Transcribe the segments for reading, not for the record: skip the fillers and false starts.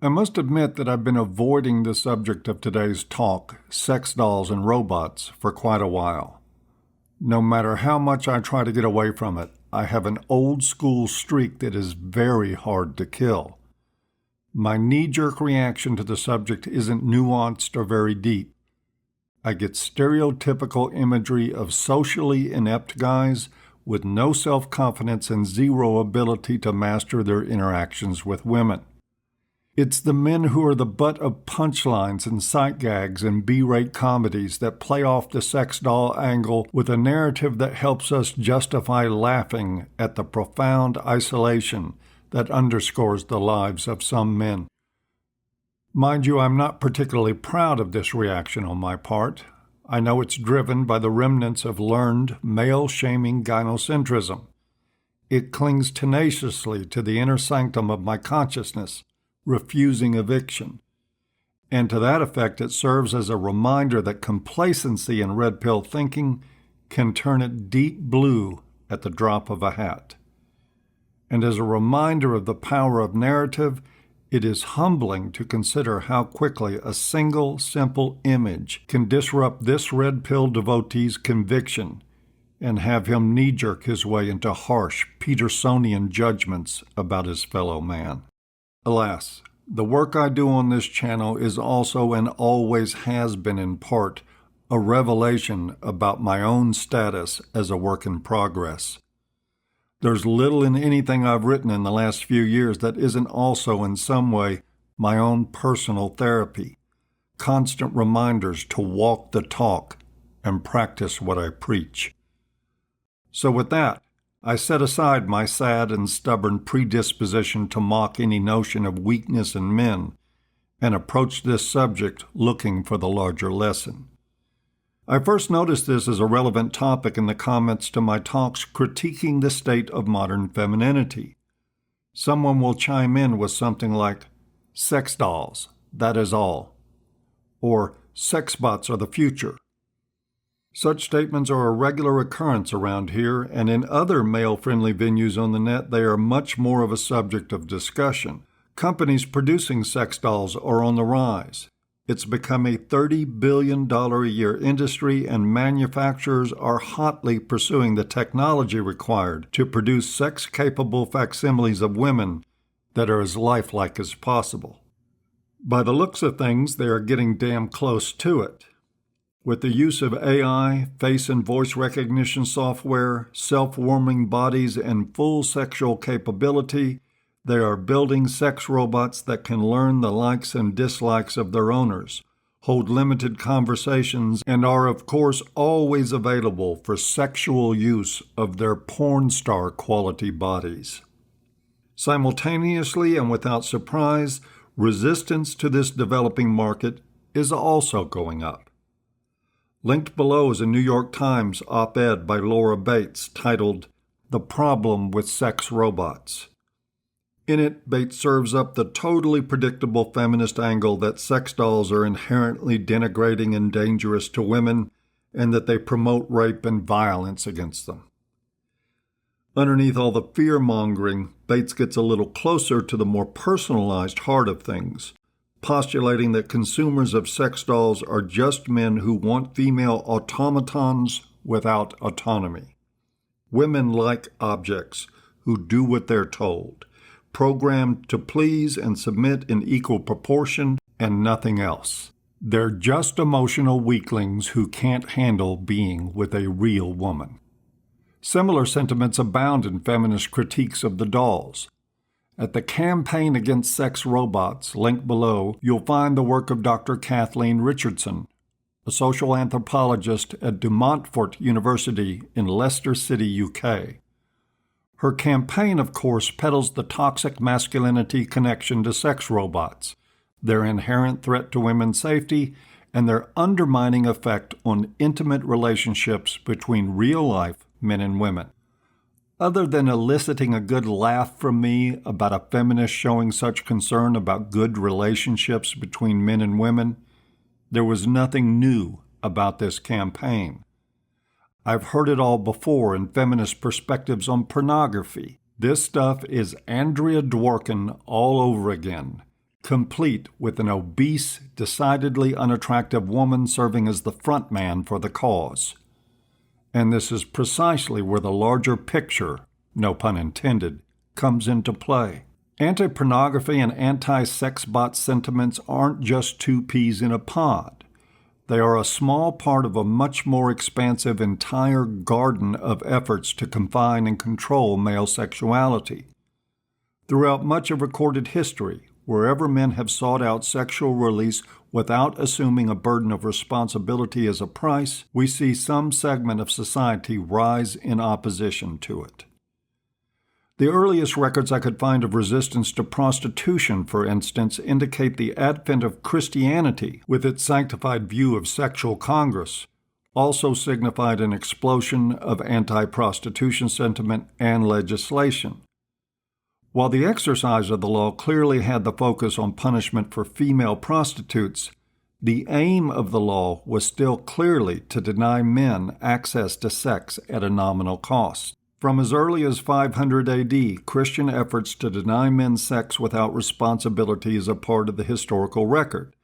I must admit that I've been avoiding the subject of today's talk, sex dolls and robots, for quite a while. No matter how much I try to get away from it, I have an old school streak that is very hard to kill. My knee-jerk reaction to the subject isn't nuanced or very deep. I get stereotypical imagery of socially inept guys with no self-confidence and zero ability to master their interactions with women. It's the men who are the butt of punchlines and sight gags and B-rate comedies that play off the sex doll angle with a narrative that helps us justify laughing at the profound isolation that underscores the lives of some men. Mind you, I'm not particularly proud of this reaction on my part. I know it's driven by the remnants of learned male-shaming gynocentrism. It clings tenaciously to the inner sanctum of my consciousness, refusing eviction. And to that effect, it serves as a reminder that complacency and red pill thinking can turn it deep blue at the drop of a hat. And as a reminder of the power of narrative, it is humbling to consider how quickly a single, simple image can disrupt this red pill devotee's conviction and have him knee-jerk his way into harsh Petersonian judgments about his fellow man. Alas, the work I do on this channel is also and always has been in part a revelation about my own status as a work in progress. There's little in anything I've written in the last few years that isn't also in some way my own personal therapy, constant reminders to walk the talk and practice what I preach. So with that, I set aside my sad and stubborn predisposition to mock any notion of weakness in men and approach this subject looking for the larger lesson. I first noticed this as a relevant topic in the comments to my talks critiquing the state of modern femininity. Someone will chime in with something like, "Sex dolls, that is all," or "Sex bots are the future." Such statements are a regular occurrence around here, and in other male-friendly venues on the net, they are much more of a subject of discussion. Companies producing sex dolls are on the rise. It's become a $30 billion a year industry, and manufacturers are hotly pursuing the technology required to produce sex-capable facsimiles of women that are as lifelike as possible. By the looks of things, they are getting damn close to it. With the use of AI, face and voice recognition software, self-warming bodies, and full sexual capability, they are building sex robots that can learn the likes and dislikes of their owners, hold limited conversations, and are, of course, always available for sexual use of their porn star quality bodies. Simultaneously and without surprise, resistance to this developing market is also going up. Linked below is a New York Times op-ed by Laura Bates titled, "The Problem with Sex Robots." In it, Bates serves up the totally predictable feminist angle that sex dolls are inherently denigrating and dangerous to women, and that they promote rape and violence against them. Underneath all the fear-mongering, Bates gets a little closer to the more personalized heart of things, postulating that consumers of sex dolls are just men who want female automatons without autonomy. Women-like objects who do what they're told, programmed to please and submit in equal proportion and nothing else. They're just emotional weaklings who can't handle being with a real woman. Similar sentiments abound in feminist critiques of the dolls. At the Campaign Against Sex Robots, linked below, you'll find the work of Dr. Kathleen Richardson, a social anthropologist at De Montfort University in Leicester City, UK. Her campaign, of course, peddles the toxic masculinity connection to sex robots, their inherent threat to women's safety, and their undermining effect on intimate relationships between real-life men and women. Other than eliciting a good laugh from me about a feminist showing such concern about good relationships between men and women, there was nothing new about this campaign. I've heard it all before in feminist perspectives on pornography. This stuff is Andrea Dworkin all over again, complete with an obese, decidedly unattractive woman serving as the front man for the cause. And this is precisely where the larger picture, no pun intended, comes into play. Anti-pornography and anti-sex bot sentiments aren't just two peas in a pod. They are a small part of a much more expansive entire garden of efforts to confine and control male sexuality. Throughout much of recorded history, wherever men have sought out sexual release without assuming a burden of responsibility as a price, we see some segment of society rise in opposition to it. The earliest records I could find of resistance to prostitution, for instance, indicate the advent of Christianity with its sanctified view of sexual congress also signified an explosion of anti-prostitution sentiment and legislation. While the exercise of the law clearly had the focus on punishment for female prostitutes, the aim of the law was still clearly to deny men access to sex at a nominal cost. From as early as 500 AD, Christian efforts to deny men sex without responsibility is a part of the historical record,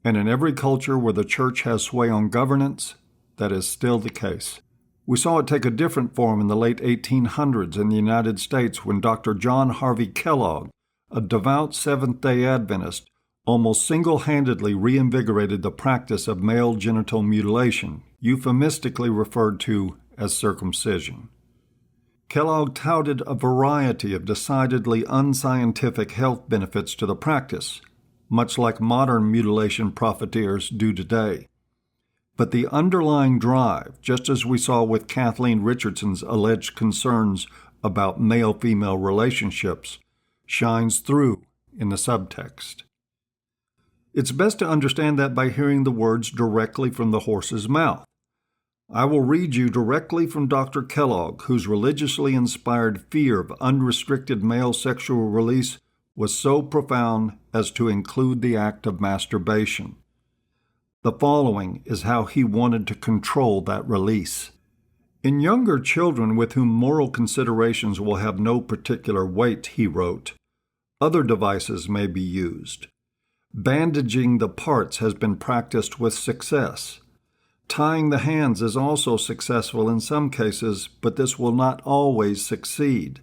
and in every culture where the church has sway on governance, that is still the case. We saw it take a different form in the late 1800s in the United States when Dr. John Harvey Kellogg, a devout Seventh-day Adventist, almost single-handedly reinvigorated the practice of male genital mutilation, euphemistically referred to as circumcision. Kellogg touted a variety of decidedly unscientific health benefits to the practice, much like modern mutilation profiteers do today. But the underlying drive, just as we saw with Kathleen Richardson's alleged concerns about male-female relationships, shines through in the subtext. It's best to understand that by hearing the words directly from the horse's mouth. I will read you directly from Dr. Kellogg, whose religiously inspired fear of unrestricted male sexual release was so profound as to include the act of masturbation. The following is how he wanted to control that release. In younger children with whom moral considerations will have no particular weight, he wrote, other devices may be used. Bandaging the parts has been practiced with success. Tying the hands is also successful in some cases, but this will not always succeed,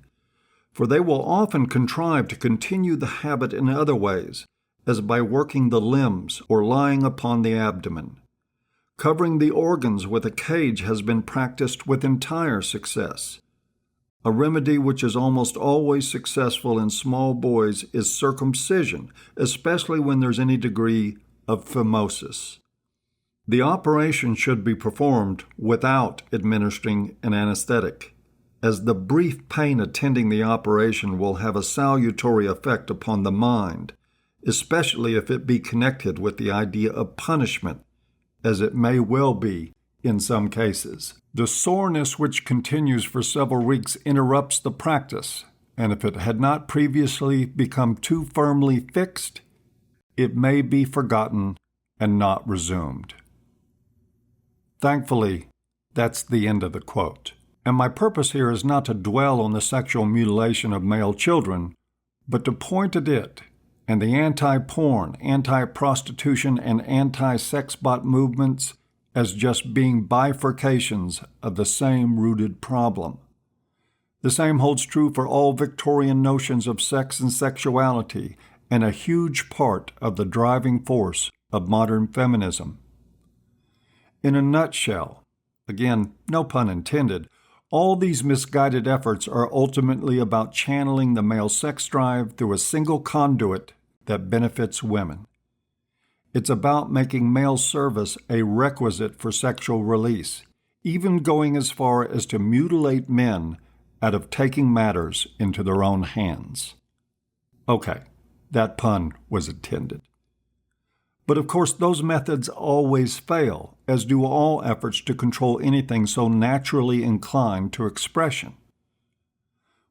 for they will often contrive to continue the habit in other ways, as by working the limbs or lying upon the abdomen. Covering the organs with a cage has been practiced with entire success. A remedy which is almost always successful in small boys is circumcision, especially when there's any degree of phimosis. The operation should be performed without administering an anesthetic, as the brief pain attending the operation will have a salutary effect upon the mind, especially if it be connected with the idea of punishment, as it may well be in some cases. The soreness which continues for several weeks interrupts the practice, and if it had not previously become too firmly fixed, it may be forgotten and not resumed. Thankfully, that's the end of the quote. And my purpose here is not to dwell on the sexual mutilation of male children, but to point at it and the anti-porn, anti-prostitution, and anti-sex bot movements as just being bifurcations of the same rooted problem. The same holds true for all Victorian notions of sex and sexuality, and a huge part of the driving force of modern feminism. In a nutshell, again, no pun intended, all these misguided efforts are ultimately about channeling the male sex drive through a single conduit that benefits women. It's about making male service a requisite for sexual release, even going as far as to mutilate men out of taking matters into their own hands. Okay, that pun was intended. But of course, those methods always fail, as do all efforts to control anything so naturally inclined to expression.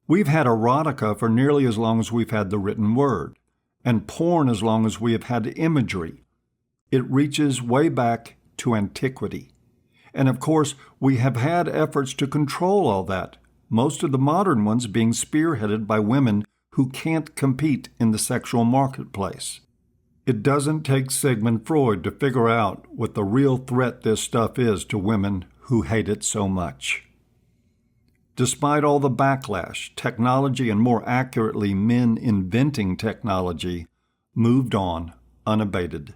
We've had erotica for nearly as long as we've had the written word, and porn as long as we have had imagery. It reaches way back to antiquity. And of course, we have had efforts to control all that, most of the modern ones being spearheaded by women who can't compete in the sexual marketplace. It doesn't take Sigmund Freud to figure out what the real threat this stuff is to women who hate it so much. Despite all the backlash, technology, and more accurately, men inventing technology, moved on unabated.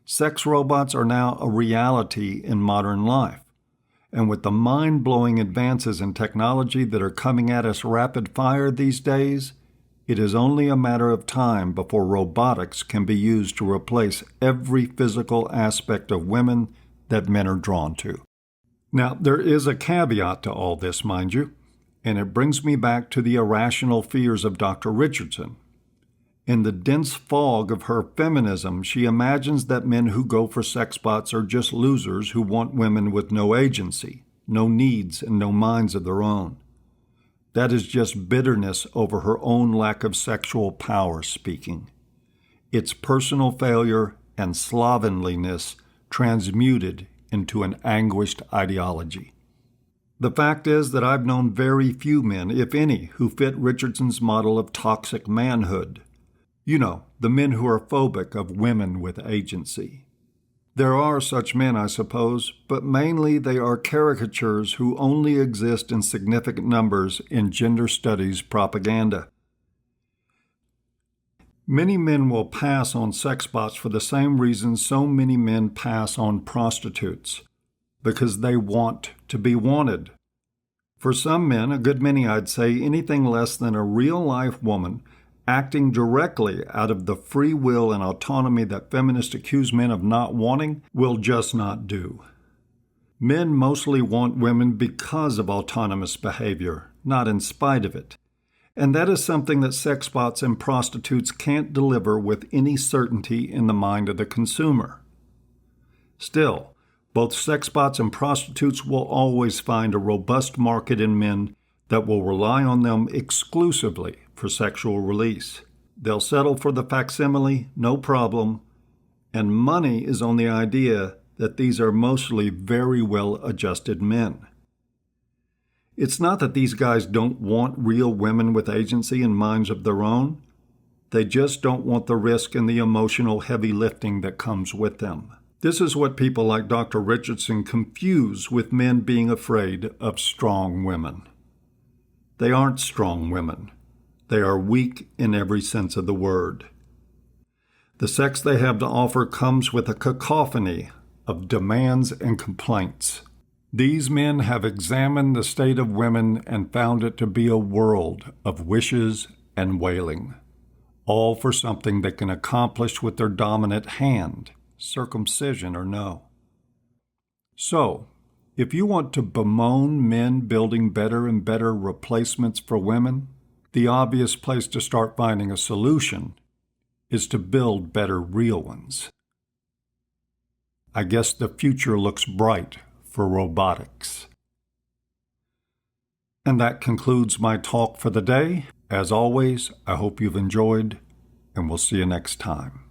Sex robots are now a reality in modern life. And with the mind-blowing advances in technology that are coming at us rapid fire these days, it is only a matter of time before robotics can be used to replace every physical aspect of women that men are drawn to. Now, there is a caveat to all this, mind you, and it brings me back to the irrational fears of Dr. Richardson. In the dense fog of her feminism, she imagines that men who go for sex bots are just losers who want women with no agency, no needs, and no minds of their own. That is just bitterness over her own lack of sexual power speaking. It's personal failure and slovenliness transmuted into an anguished ideology. The fact is that I've known very few men, if any, who fit Richardson's model of toxic manhood. You know, the men who are phobic of women with agency. There are such men, I suppose, but mainly they are caricatures who only exist in significant numbers in gender studies propaganda. Many men will pass on sex bots for the same reason so many men pass on prostitutes, because they want to be wanted. For some men, a good many I'd say, anything less than a real-life woman acting directly out of the free will and autonomy that feminists accuse men of not wanting will just not do. Men mostly want women because of autonomous behavior, not in spite of it. And that is something that sex bots and prostitutes can't deliver with any certainty in the mind of the consumer. Still, both sex bots and prostitutes will always find a robust market in men that will rely on them exclusively for sexual release. They'll settle for the facsimile, no problem, and money is on the idea that these are mostly very well-adjusted men. It's not that these guys don't want real women with agency and minds of their own. They just don't want the risk and the emotional heavy lifting that comes with them. This is what people like Dr. Richardson confuse with men being afraid of strong women. They aren't strong women. They are weak in every sense of the word. The sex they have to offer comes with a cacophony of demands and complaints. These men have examined the state of women and found it to be a world of wishes and wailing, all for something they can accomplish with their dominant hand, circumcision or no. So, if you want to bemoan men building better and better replacements for women, the obvious place to start finding a solution is to build better real ones. I guess the future looks bright for robotics. And that concludes my talk for the day. As always, I hope you've enjoyed, and we'll see you next time.